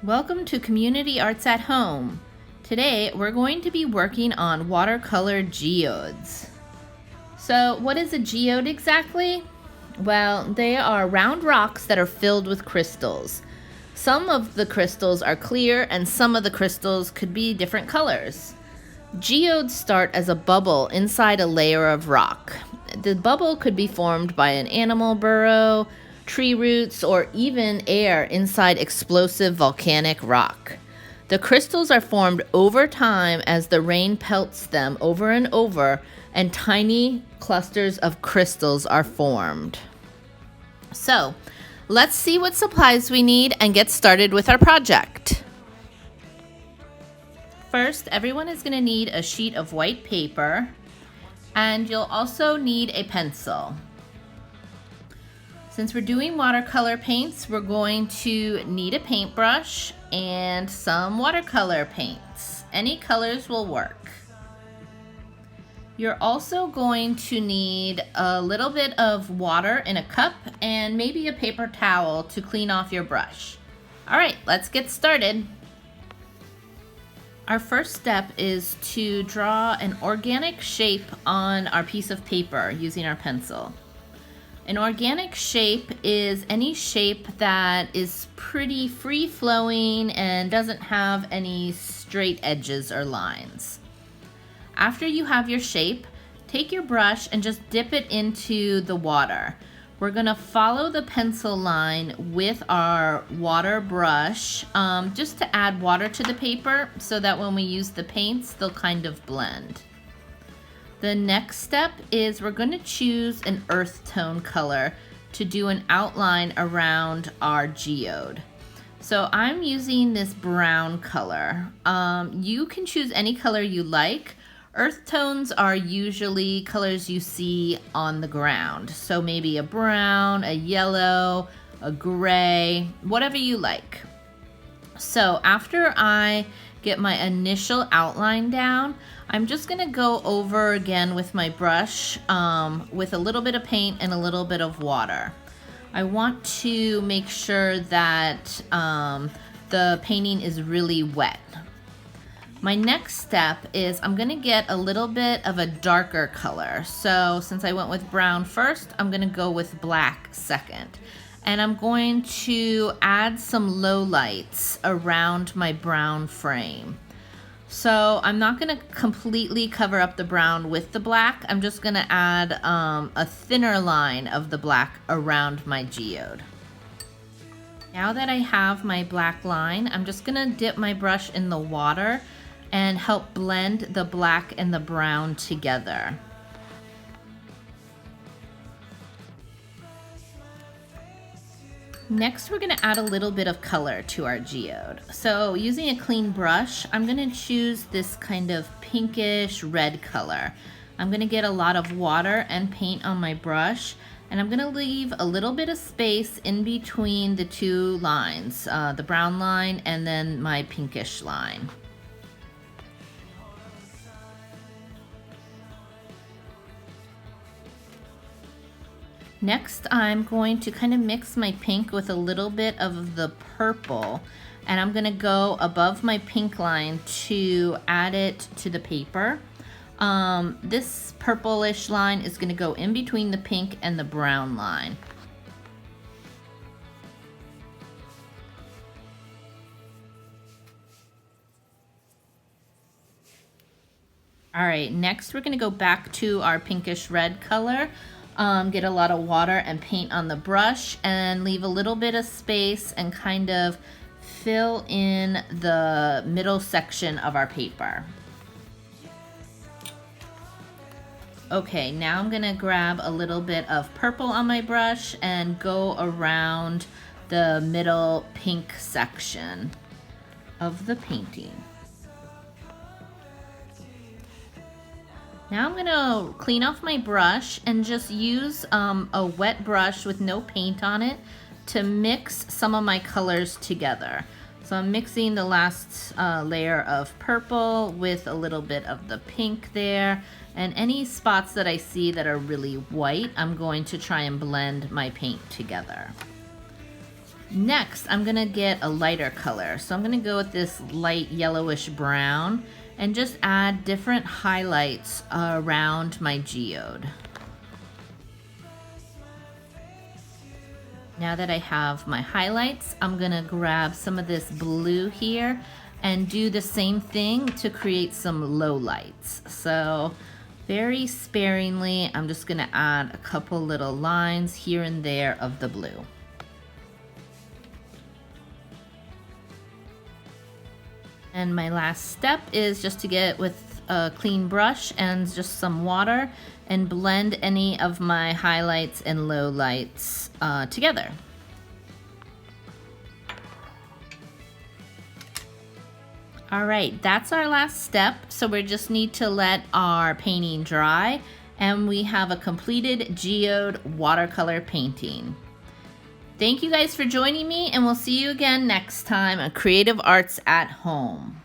Welcome to Community Arts at Home. Today we're going to be working on watercolor geodes. So what is a geode exactly? Well, they are round rocks that are filled with crystals. Some of the crystals are clear and some of the crystals could be different colors. Geodes start as a bubble inside a layer of rock. The bubble could be formed by an animal burrow, tree roots, or even air inside explosive volcanic rock. The crystals are formed over time as the rain pelts them over and over, and tiny clusters of crystals are formed. So, let's see what supplies we need and get started with our project. First, everyone is going to need a sheet of white paper, and you'll also need a pencil. Since we're doing watercolor paints, we're going to need a paintbrush and some watercolor paints. Any colors will work. You're also going to need a little bit of water in a cup and maybe a paper towel to clean off your brush. All right, let's get started. Our first step is to draw an organic shape on our piece of paper using our pencil. An organic shape is any shape that is pretty free-flowing and doesn't have any straight edges or lines. After you have your shape, take your brush and just dip it into the water. We're going to follow the pencil line with our water brush just to add water to the paper so that when we use the paints, they'll kind of blend. The next step is we're going to choose an earth tone color to do an outline around our geode. So I'm using this brown color. You can choose any color you like. Earth tones are usually colors you see on the ground. So maybe a brown, a yellow, a gray, whatever you like. So after I get my initial outline down, I'm just gonna go over again with my brush with a little bit of paint and a little bit of water. I want to make sure that the painting is really wet. My next step is I'm gonna get a little bit of a darker color. So since I went with brown first, I'm gonna go with black second. And I'm going to add some lowlights around my brown frame. So I'm not going to completely cover up the brown with the black. I'm just going to add a thinner line of the black around my geode. Now that I have my black line, I'm just going to dip my brush in the water and help blend the black and the brown together. Next, we're going to add a little bit of color to our geode. So using a clean brush, I'm going to choose this kind of pinkish red color. I'm going to get a lot of water and paint on my brush, and I'm going to leave a little bit of space in between the two lines, the brown line and then my pinkish line. Next, I'm going to kind of mix my pink with a little bit of the purple, and I'm going to go above my pink line to add it to the paper. This purplish line is going to go in between the pink and the brown line. All right, next we're going to go back to our pinkish red color. Get a lot of water and paint on the brush and leave a little bit of space and kind of fill in the middle section of our paper. Okay, now I'm gonna grab a little bit of purple on my brush and go around the middle pink section of the painting. Now I'm gonna clean off my brush and just use a wet brush with no paint on it to mix some of my colors together. So I'm mixing the last layer of purple with a little bit of the pink there, and any spots that I see that are really white, I'm going to try and blend my paint together. Next, I'm gonna get a lighter color. So I'm gonna go with this light yellowish brown and just add different highlights around my geode. Now that I have my highlights, I'm gonna grab some of this blue here and do the same thing to create some lowlights. So very sparingly, I'm just gonna add a couple little lines here and there of the blue. And my last step is just to get with a clean brush and just some water and blend any of my highlights and lowlights together. All right, that's our last step. So we just need to let our painting dry and we have a completed geode watercolor painting. Thank you guys for joining me, and we'll see you again next time on Creative Arts at Home.